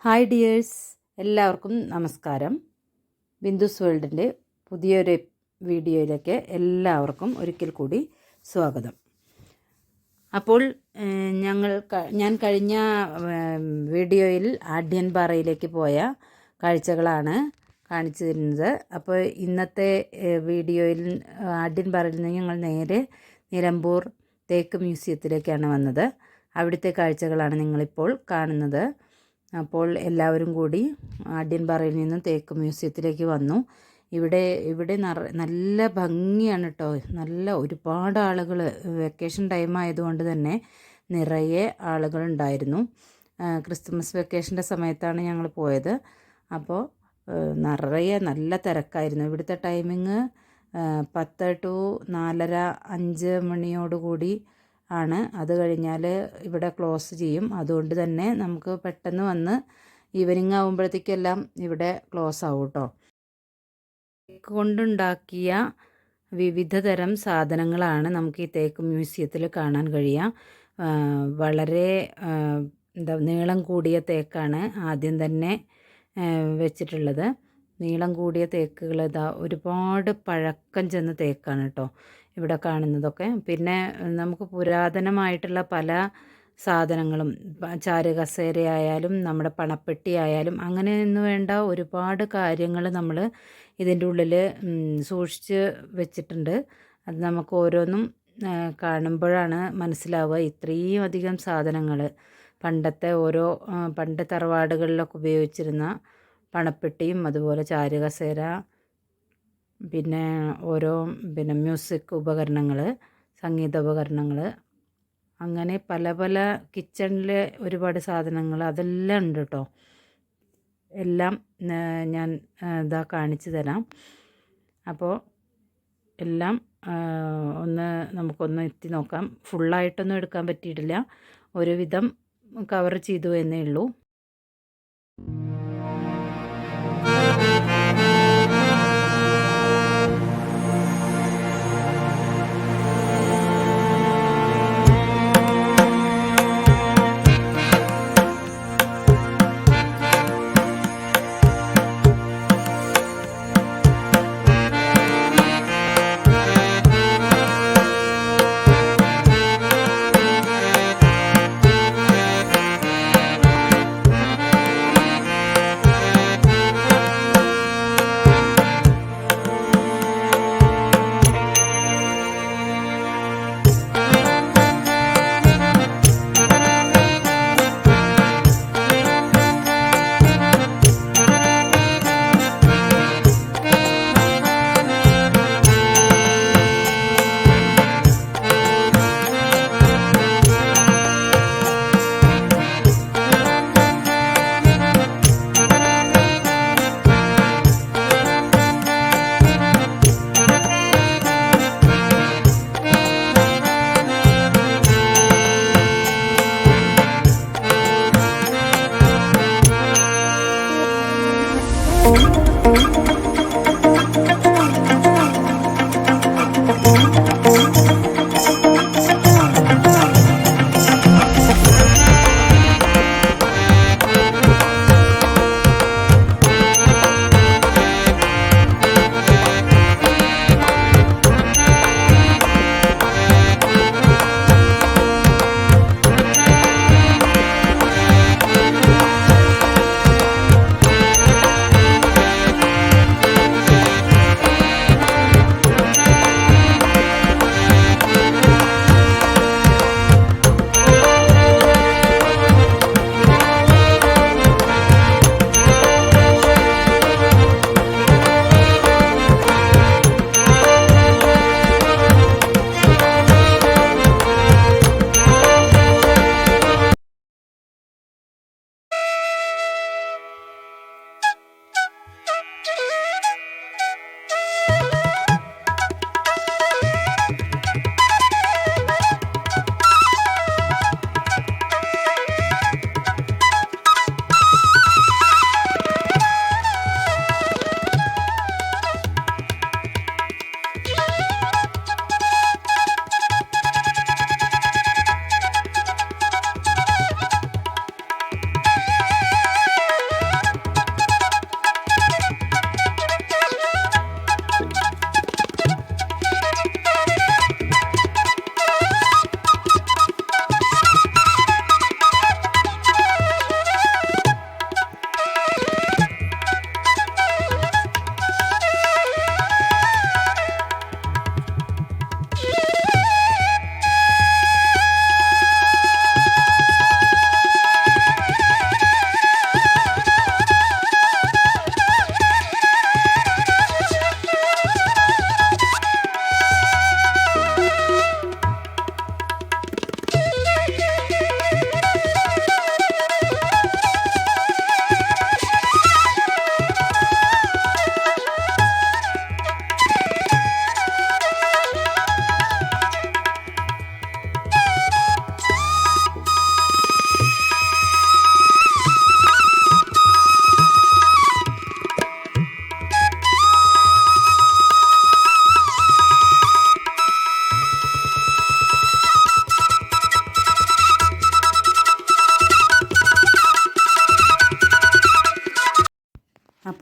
Hi dears, എല്ലാവർക്കും നമസ്കാരം. ബിന്ദുസ് വേൾഡിൻ്റെ പുതിയൊരു വീഡിയോയിലേക്ക് എല്ലാവർക്കും ഒരിക്കൽ കൂടി സ്വാഗതം. അപ്പോൾ ഞാൻ കഴിഞ്ഞ വീഡിയോയിൽ ആഢ്യൻപാറയിലേക്ക് പോയ കാഴ്ചകളാണ് കാണിച്ചു തരുന്നത്. അപ്പോൾ ഇന്നത്തെ വീഡിയോയിൽ ആഢ്യൻപാറയിൽ നിന്ന് ഞങ്ങൾ നേരെ നിലമ്പൂർ തേക്ക് മ്യൂസിയത്തിലേക്കാണ് വന്നത്. അവിടുത്തെ കാഴ്ചകളാണ് നിങ്ങളിപ്പോൾ കാണുന്നത്. അപ്പോൾ എല്ലാവരും കൂടി ആഢ്യൻപാറയിൽ നിന്നും തേക്ക് മ്യൂസിയത്തിലേക്ക് വന്നു. ഇവിടെ നല്ല ഭംഗിയാണ് കേട്ടോ. നല്ല ഒരുപാട് ആളുകൾ, വെക്കേഷൻ ടൈം ആയതുകൊണ്ട് തന്നെ നിറയെ ആളുകളുണ്ടായിരുന്നു. ക്രിസ്മസ് വെക്കേഷൻ്റെ സമയത്താണ് ഞങ്ങൾ പോയത്. അപ്പോൾ നിറയെ നല്ല തിരക്കായിരുന്നു. ഇവിടുത്തെ ടൈമിങ് 10 to 4:30 5 മണിയോടുകൂടി ആണ്. അത് കഴിഞ്ഞാൽ ഇവിടെ ക്ലോസ് ചെയ്യും. അതുകൊണ്ട് തന്നെ നമുക്ക് പെട്ടെന്ന് വന്ന് ഈവനിങ് ആകുമ്പോഴത്തേക്കെല്ലാം ഇവിടെ ക്ലോസ് ആവും കേട്ടോ. തേക്ക് കൊണ്ടുണ്ടാക്കിയ വിവിധ തരം സാധനങ്ങളാണ് നമുക്ക് ഈ തേക്ക് മ്യൂസിയത്തിൽ കാണാൻ കഴിയുക. വളരെ നീളം കൂടിയ തേക്കാണ് ആദ്യം തന്നെ വെച്ചിട്ടുള്ളത്. നീളം കൂടിയ തേക്കുകൾ ഒരുപാട് പഴക്കം ചെന്ന തേക്കാണ് കേട്ടോ ഇവിടെ കാണുന്നതൊക്കെ. പിന്നെ നമുക്ക് പുരാതനമായിട്ടുള്ള പല സാധനങ്ങളും, ചാരുകസേരയായാലും നമ്മുടെ പണപ്പെട്ടി ആയാലും അങ്ങനെ എന്ന് വേണ്ട ഒരുപാട് കാര്യങ്ങൾ നമ്മൾ ഇതിൻ്റെ ഉള്ളിൽ സൂക്ഷിച്ച് വെച്ചിട്ടുണ്ട്. അത് നമുക്ക് ഓരോന്നും കാണുമ്പോഴാണ് മനസ്സിലാവുക ഇത്രയും അധികം സാധനങ്ങൾ പണ്ട് തറവാടുകളിലൊക്കെ ഉപയോഗിച്ചിരുന്ന പണപ്പെട്ടിയും അതുപോലെ ചാരുകസേര, പിന്നെ മ്യൂസിക് ഉപകരണങ്ങൾ, സംഗീത ഉപകരണങ്ങൾ, അങ്ങനെ പല പല കിച്ചണിലെ ഒരുപാട് സാധനങ്ങൾ അതെല്ലാം ഉണ്ട് കേട്ടോ. എല്ലാം ഞാൻ കാണിച്ചു തരാം. അപ്പോൾ എല്ലാം നമുക്കൊന്ന് എത്തി നോക്കാം. ഫുള്ളായിട്ടൊന്നും എടുക്കാൻ പറ്റിയിട്ടില്ല, ഒരുവിധം കവർ ചെയ്തു എന്നേ ഉള്ളൂ.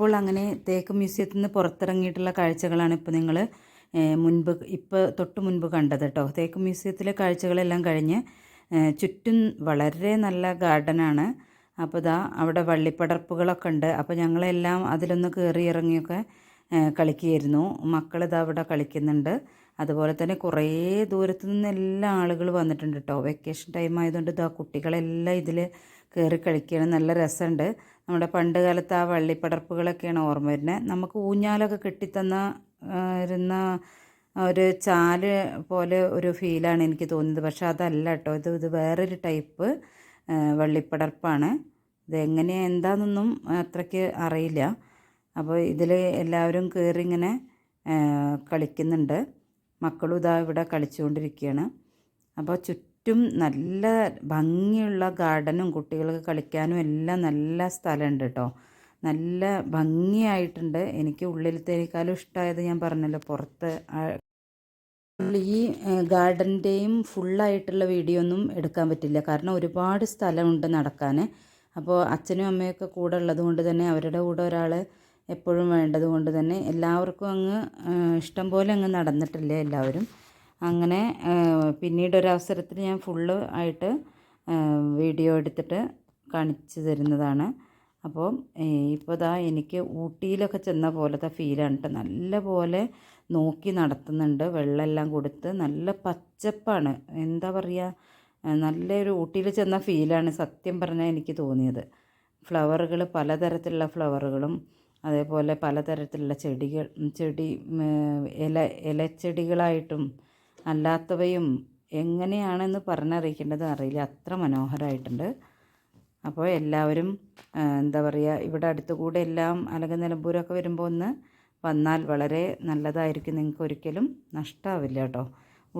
അപ്പോൾ അങ്ങനെ തേക്ക് മ്യൂസിയത്തിൽ നിന്ന് പുറത്തിറങ്ങിയിട്ടുള്ള കാഴ്ചകളാണ് ഇപ്പോൾ നിങ്ങൾ തൊട്ട് മുൻപ് കണ്ടത് കേട്ടോ. തേക്ക് മ്യൂസിയത്തിലെ കാഴ്ചകളെല്ലാം കഴിഞ്ഞ് ചുറ്റും വളരെ നല്ല ഗാർഡനാണ്. അപ്പോൾ ഇതാ അവിടെ വള്ളിപ്പടർപ്പുകളൊക്കെ ഉണ്ട്. അപ്പോൾ ഞങ്ങളെല്ലാം അതിലൊന്ന് കയറി ഇറങ്ങിയൊക്കെ കളിക്കുകയായിരുന്നു. മക്കളിതാ അവിടെ കളിക്കുന്നുണ്ട്. അതുപോലെ തന്നെ കുറേ ദൂരത്തു നിന്ന് എല്ലാ ആളുകൾ വന്നിട്ടുണ്ട് കേട്ടോ. വെക്കേഷൻ ടൈം ആയതുകൊണ്ട് ഇതാ കുട്ടികളെല്ലാം ഇതിൽ കയറി കളിക്കുകയാണ്. നല്ല രസമുണ്ട്. നമ്മുടെ പണ്ട് കാലത്ത് ആ വള്ളിപ്പടർപ്പുകളൊക്കെയാണ് ഓർമ്മ വരുന്നത്. നമുക്ക് ഊഞ്ഞാലൊക്കെ കെട്ടിത്തന്ന ഇരുന്ന ഒരു ചാല് പോലെ ഒരു ഫീലാണ് എനിക്ക് തോന്നിയത്. പക്ഷെ അതല്ല കേട്ടോ, ഇത് വേറൊരു ടൈപ്പ് വള്ളിപ്പടർപ്പാണ്. ഇതെങ്ങനെയാണ് എന്താണെന്നൊന്നും അത്രയ്ക്ക് അറിയില്ല. അപ്പോൾ ഇതിൽ എല്ലാവരും കയറി ഇങ്ങനെ കളിക്കുന്നുണ്ട്. മക്കളും ഇതാ ഇവിടെ കളിച്ചുകൊണ്ടിരിക്കുകയാണ്. അപ്പോൾ ചുറ്റും നല്ല ഭംഗിയുള്ള ഗാർഡനും കുട്ടികൾക്ക് കളിക്കാനും എല്ലാം നല്ല സ്ഥലമുണ്ട് കേട്ടോ. നല്ല ഭംഗിയായിട്ടുണ്ട്. എനിക്ക് ഉള്ളിലത്തേക്കാളും ഇഷ്ടമായത് ഞാൻ പറഞ്ഞല്ലോ പുറത്ത്. ഈ ഗാർഡൻ്റെയും ഫുള്ളായിട്ടുള്ള വീഡിയോ ഒന്നും എടുക്കാൻ പറ്റില്ല, കാരണം ഒരുപാട് സ്ഥലമുണ്ട് നടക്കാൻ. അപ്പോൾ അച്ഛനും അമ്മയൊക്കെ കൂടെ ഉള്ളത് കൊണ്ട് തന്നെ അവരുടെ കൂടെ ഒരാൾ എപ്പോഴും വേണ്ടത് കൊണ്ട് തന്നെ എല്ലാവർക്കും അങ്ങ് ഇഷ്ടം പോലെ അങ്ങ് നടന്നിട്ടില്ലേ എല്ലാവരും. അങ്ങനെ പിന്നീടൊരവസരത്തിൽ ഞാൻ ഫുള്ള് ആയിട്ട് വീഡിയോ എടുത്തിട്ട് കാണിച്ചു തരുന്നതാണ്. അപ്പോൾ ഇപ്പോൾ ദാ എനിക്ക് ഊട്ടിയിലൊക്കെ ചെന്ന പോലത്തെ ഫീലാണ് കേട്ടോ. നല്ല പോലെ നോക്കി നടത്തുന്നുണ്ട്. വെള്ളമെല്ലാം കൊടുത്ത് നല്ല പച്ചപ്പാണ്. എന്താ പറയുക, നല്ലൊരു ഊട്ടിയിൽ ചെന്ന ഫീലാണ് സത്യം പറഞ്ഞാൽ എനിക്ക് തോന്നിയത്. ഫ്ലവറുകൾ, പലതരത്തിലുള്ള ഫ്ലവറുകളും അതേപോലെ പലതരത്തിലുള്ള ഇലച്ചെടികളായിട്ടും അല്ലാത്തവയും എങ്ങനെയാണെന്ന് പറഞ്ഞറിയിക്കേണ്ടത് അറിയില്ല, അത്ര മനോഹരമായിട്ടുണ്ട്. അപ്പോൾ എല്ലാവരും എന്താ പറയുക, ഇവിടെ അടുത്തുകൂടെ എല്ലാം അല്ലെങ്കിൽ നിലമ്പൂരൊക്കെ വരുമ്പോൾ ഒന്ന് വന്നാൽ വളരെ നല്ലതായിരിക്കും. നിങ്ങൾക്ക് ഒരിക്കലും നഷ്ടമാവില്ല കേട്ടോ.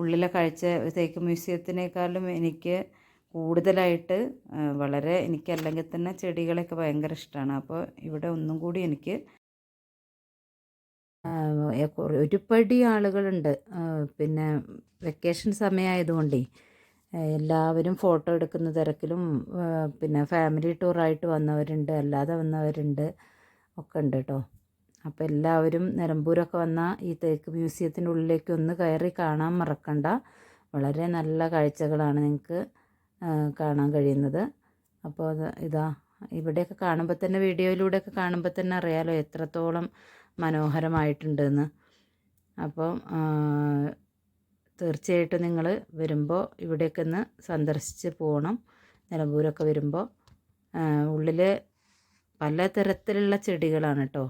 ഉള്ളിലെ കാഴ്ച തേക്ക് മ്യൂസിയത്തിനേക്കാളും എനിക്ക് കൂടുതലായിട്ട് എനിക്കല്ലെങ്കിൽ തന്നെ ചെടികളൊക്കെ ഭയങ്കര ഇഷ്ടമാണ്. അപ്പോൾ ഇവിടെ ഒന്നും കൂടി എനിക്ക് ഒരുപടി ആളുകളുണ്ട്. പിന്നെ വെക്കേഷൻ സമയമായതുകൊണ്ടേ എല്ലാവരും ഫോട്ടോ എടുക്കുന്ന തിരക്കിലും പിന്നെ ഫാമിലി ടൂറായിട്ട് വന്നവരുണ്ട്, അല്ലാതെ വന്നവരുണ്ട് ഒക്കെ ഉണ്ട് കേട്ടോ. അപ്പോൾ എല്ലാവരും നിലമ്പൂരൊക്കെ വന്നാൽ ഈ തേക്ക് മ്യൂസിയത്തിൻ്റെ ഉള്ളിലേക്ക് ഒന്ന് കയറി കാണാൻ മറക്കണ്ട. വളരെ നല്ല കാഴ്ചകളാണ് നിങ്ങൾക്ക് കാണാൻ കഴിയുന്നത്. അപ്പോൾ ഇതാ ഇവിടെയൊക്കെ കാണുമ്പോൾ തന്നെ, വീഡിയോയിലൂടെയൊക്കെ കാണുമ്പോൾ തന്നെ അറിയാലോ എത്രത്തോളം മനോഹരമായിട്ടുണ്ടെന്ന്. അപ്പോൾ തീർച്ചയായിട്ടും നിങ്ങൾ വരുമ്പോൾ ഇവിടെയൊക്കെ ഒന്ന് സന്ദർശിച്ച് പോകണം. നിലമ്പൂരൊക്കെ വരുമ്പോൾ ഉള്ളിൽ പലതരത്തിലുള്ള ചെടികളാണ് കേട്ടോ.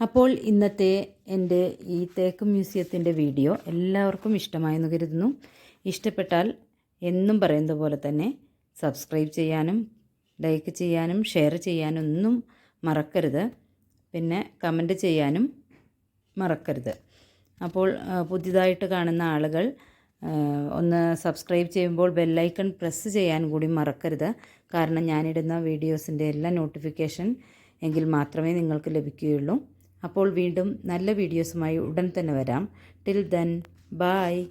അപ്പോൾ ഇന്നത്തെ എൻ്റെ ഈ തേക്ക് മ്യൂസിയത്തിൻ്റെ വീഡിയോ എല്ലാവർക്കും ഇഷ്ടമായെന്ന് കരുതുന്നു. ഇഷ്ടപ്പെട്ടാൽ എന്നും പറയുന്നത് പോലെ തന്നെ സബ്സ്ക്രൈബ് ചെയ്യാനും ലൈക്ക് ചെയ്യാനും ഷെയർ ചെയ്യാനും ഒന്നും മറക്കരുത്. പിന്നെ കമൻറ്റ് ചെയ്യാനും മറക്കരുത്. അപ്പോൾ പുതിയതായിട്ട് കാണുന്ന ആളുകൾ ഒന്ന് സബ്സ്ക്രൈബ് ചെയ്യുമ്പോൾ ബെല്ലൈക്കൺ പ്രസ് ചെയ്യാൻ കൂടി മറക്കരുത്. കാരണം ഞാനിടുന്ന വീഡിയോസിൻ്റെ എല്ലാ നോട്ടിഫിക്കേഷൻ എങ്കിൽ മാത്രമേ നിങ്ങൾക്ക് ലഭിക്കുകയുള്ളൂ. അപ്പോൾ വീണ്ടും നല്ല വീഡിയോസുമായി ഉടൻ തന്നെ വരാം. Till then, bye.